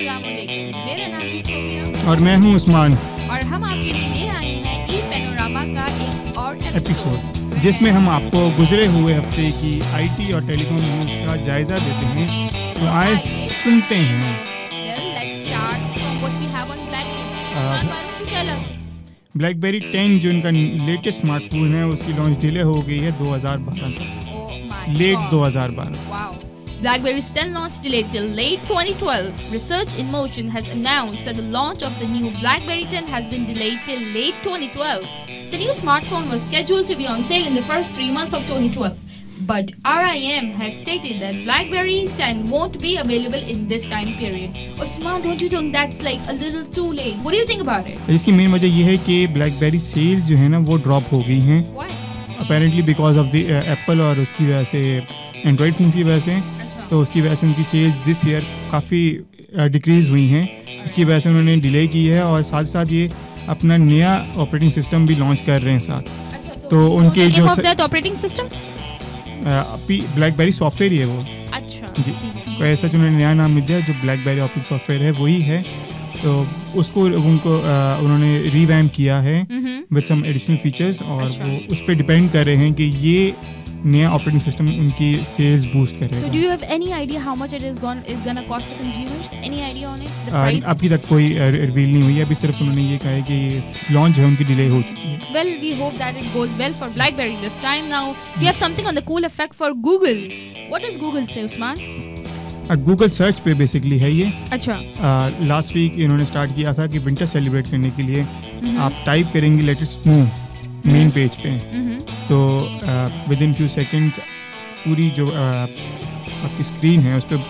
अस्सलामुअलैकुम, मेरा नाम है सोबिया और मैं हूं उस्मान और हम आपके लिए ले आए हैं ई पैनोरामा का एक और एपिसोड, जिसमें हम आपको गुजरे हुए हफ्ते की आईटी और टेलीकॉम न्यूज़ का जायजा देते हैं। तो आए सुनते हैं। Well, let's start from what we have on BlackBerry. Usman, why don't you tell us? Blackberry 10 जो इनका लेटेस्ट स्मार्टफोन है, उसकी लॉन्च डिले हो गई है 2012 तक, Oh my late God. 2012। Wow. BlackBerry's 10 launch delayed till late 2012. Research in Motion has announced that the launch of the new BlackBerry 10 has been delayed till late 2012. The new smartphone was scheduled to be on sale in the first 3 months of 2012. But RIM has stated that BlackBerry 10 won't be available in this time period. Usman, don't you think that's like a little too late? What do you think about it? इसकी main वजह यह है कि blackberry sales जो है ना वो drop हो गई हैं Why? Apparently because of the Apple और उसकी वजह से एंड्रॉयड फ़ोन की वजह से। तो उसकी वजह से उनकी सेल्स दिस ईयर काफ़ी डिक्रीज़ हुई हैं। इसकी वजह से उन्होंने डिले की है और साथ साथ ये अपना नया ऑपरेटिंग सिस्टम भी लॉन्च कर रहे हैं साथ। अच्छा, तो उनके जो ऑपरेटिंग सिस्टम ब्लैकबेरी सॉफ्टवेयर ही है वो। अच्छा जी, तो ऐसा जो उन्होंने नया नाम दिया जो ब्लैकबेरी ऑपरेटिंग सॉफ्टवेयर है वही है। तो उसको उन्होंने रीवैम्प किया है विद सम एडिशनल फीचर्स और अच्छा। वो उस पर डिपेंड कर रहे हैं कि ये नया ऑपरेटिंग सिस्टम उनकी सेल्स बूस्ट So do करेगा। you have any idea how much it is gonna cost the consumers? Any idea on it? The price? अभी तक कोई रिवील नहीं हुई है। अभी सिर्फ उन्होंने ये कहा है कि लॉन्च है उनकी डिले हो चुकी है। Well, we hope that it goes well for BlackBerry this time. Now we have something on the cool effect for Google. What does Google say, Usman? Google search पे बेसिकली है ये। अच्छा। Last week इन्होंने start किया था कि winter celebrate करने के लिए आप टाइप करेंगे let it snow main page पे, तो विद इन फ्यू सेकेंड्स पूरी जो आपकी स्क्रीन है उस पर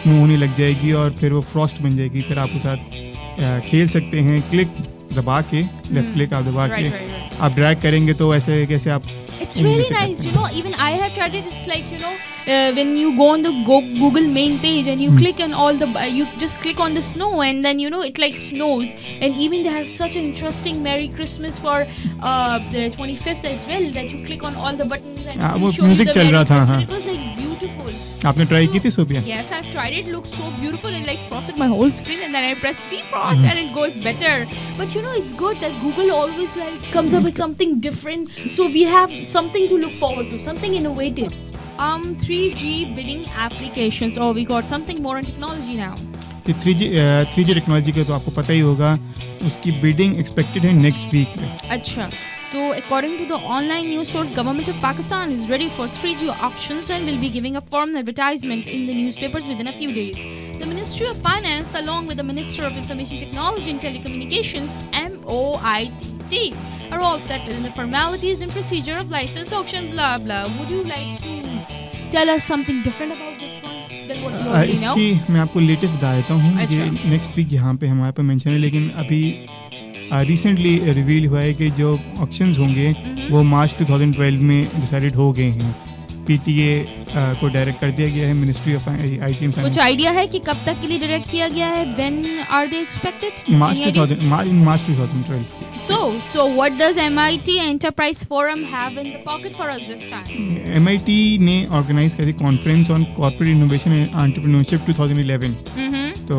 स्नो होने लग जाएगी और फिर वो फ्रॉस्ट बन जाएगी। फिर आप उसके साथ खेल सकते हैं। क्लिक दबा के, लेफ्ट क्लिक आप दबा के आप ड्रैग करेंगे तो ऐसे कैसे आप It's really nice, you know. Even I have tried it. It's like, you know, when you go on the Google main page and you click on all the, you just click on the snow and then you know it like snows. And even they have such an interesting Merry Christmas for the 25th as well. That you click on all the buttons and वो it shows music the चल Merry रहा था, Christmas. हाँ। It was like beautiful. आपने try की थी Sobia? Yes, I've tried it. Looks so beautiful and like frosted my whole screen, and then I press defrost and it goes better. But you know, it's good that Google always like comes up with something different. So we have something to look forward to, something innovative. 3G bidding applications. Oh, we got something more on technology now. 3G technology का तो आपको पता ही होगा, उसकी bidding expected है next week में। अच्छा, so according to the online news source, government of Pakistan is ready for 3G auctions and will be giving a formal advertisement in the newspapers within a few days. The Ministry of Finance, along with the Minister of Information Technology and Telecommunications (MOITT), are all set within the formalities and procedure of license auction. Blah blah. Would you like to tell us something different about this one than what you already know? इसकी मैं आपको latest बता देता हूँ। अच्छा। ये next week यहाँ पे हमारे पे मेंशन है, लेकिन अभी रिसेंटली रिवील हुआ है कि जो ऑक्शंस होंगे वो मार्च 2012 में डिसाइडेड हो गए हैं। पीटीए को डायरेक्ट कर दिया गया है मिनिस्ट्री ऑफ आईटी एंड कुछ आइडिया है कि कब तक के लिए डायरेक्ट किया गया है? When are they expected? March Any idea? 2012। So what does MIT Enterprise Forum have in the pocket for us this time? MIT ने ऑर्गेनाइज करी conference on corporate innovation and entrepreneurship 2011। तो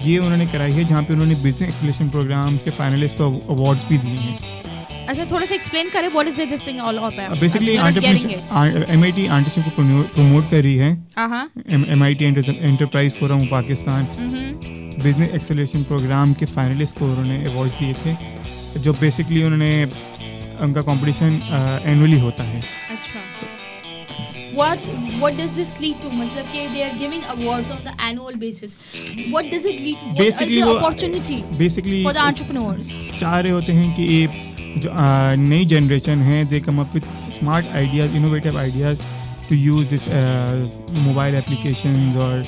ये उन्होंने कराई है जहाँ पे उन्होंने बिजनेस एक्सीलरेशन प्रोग्राम्स के फाइनलिस्ट को अवार्ड्स भी दिए हैं। अच्छा, थोड़ा सा एक्सप्लेन करें, what is this thing all about? Basically MIT entrepreneurship को प्रमोट कर रही है। MIT enterprise forum Pakistan business acceleration programme के फाइनलिस्ट को उन्होंने अवार्ड्स दिए थे, जो बेसिकली उन्होंने उनका कंपटीशन एनुअली होता है। अच्छा, what does this lead to? मतलब कि they are giving awards on the annual basis. What does it lead to? What Basically are the वो opportunity basically for the entrepreneurs? चाह रहे होते हैं कि ये जो नई जनरेशन है they come up with smart ideas, innovative ideas to use this mobile applications और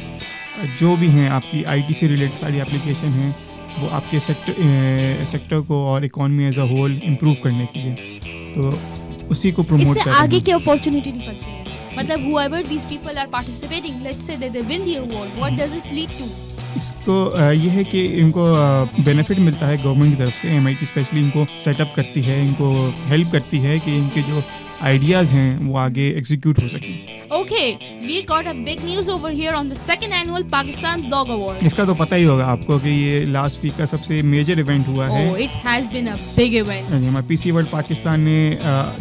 जो भी हैं आपकी आईटी से रिलेटेड सारी एप्लीकेशन हैं वो आपके सेक्टर को और economy as a whole improve करने के लिए, तो उसी को प्रमोट कर इससे रहे आगे हैं। की अपॉर्चुनिटी निकलती है। मतलब whoever these people are participating, let's say that they win the award, what does this lead to? इसको ये है कि इनको बेनिफिट मिलता है गवर्नमेंट की तरफ से। MIT स्पेशली इनको सेटअप करती है, इनको हेल्प करती है कि इनके जो आइडियाज़ हैं वो आगे एग्जीक्यूट हो सकें। Okay, we got a big news over here on the second annual Pakistan Blog Awards. इसका तो पता ही होगा आपको कि ये लास्ट वीक का सबसे मेजर इवेंट हुआ है। Oh, it has been a big event. हमारे PC वर्ल्ड पाकिस्तान ने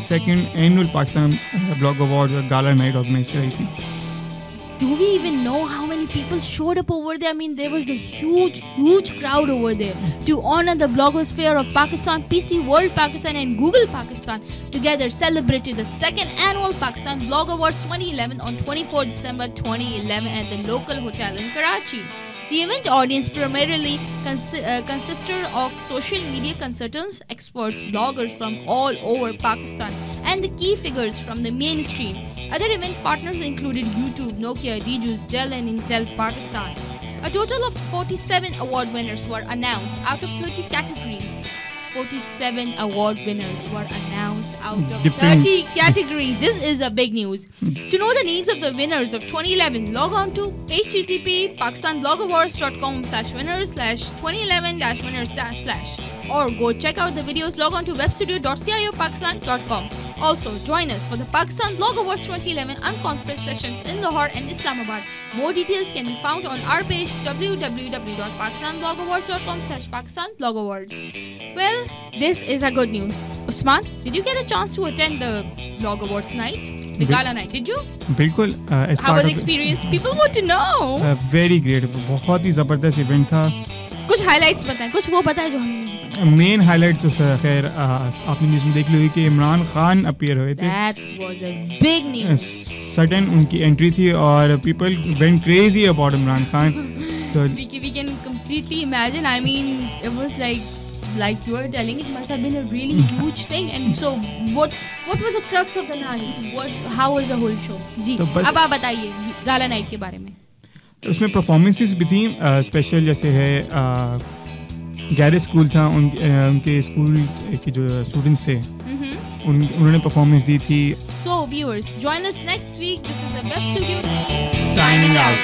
second annual Pakistan blog award और गाला नाइट ऑर्गेनाइज कराई थी। Do we even know how many people showed up over there? I mean, there was a huge crowd over there to honor the blogosphere of Pakistan. PC World Pakistan and Google Pakistan together celebrated the second annual Pakistan Blog Awards 2011 on 24 December 2011 at the local hotel in Karachi. The event audience primarily consisted of social media consultants, experts, bloggers from all over Pakistan, and the key figures from the mainstream. Other event partners included YouTube, Nokia, DJus, Dell, and Intel Pakistan. A total of 47 award winners were announced out of 30 categories. 47 award winners were announced out of 30 categories. This is a big news. To know the names of the winners of 2011, log on to http://pakistanblogawards.com/winner/2011-winners/ or go check out the videos. Log on to webstudio.ciopakistan.com. Also, join us for the Pakistan Blog Awards 2011 unconference sessions in Lahore and Islamabad. More details can be found on our page www.pakistanblogawards.com/pakistanblogawards. Well, this is a good news. Usman, did you get a chance to attend the Blog Awards night, the gala night? Did you? बिल्कुल। How was the experience? People want to know. Very great, बहुत ही ज़बरदस्त event था। कुछ highlights बताएं, कुछ वो बताएं जो हमें नहीं। मेन हाइलाइट तो खैर आपने न्यूज़ में देख ली होगी कि इमरान खान अपीयर हुए थे। That was a big news. Sudden उनकी एंट्री थी और people went crazy about Imran Khan. तो we can completely imagine. I mean, it was like you were telling, it must have been a really huge thing. And so what was the crux of the night? How was the whole show? जी, अब आप बताइए gala night के बारे में। उसमें performances भी थी special, जैसे है गैरेज स्कूल था, उनके स्कूल के जो स्टूडेंट्स थे उन्होंने परफॉर्मेंस दी थी। So viewers, join us next week. This is the Web Studio team signing out.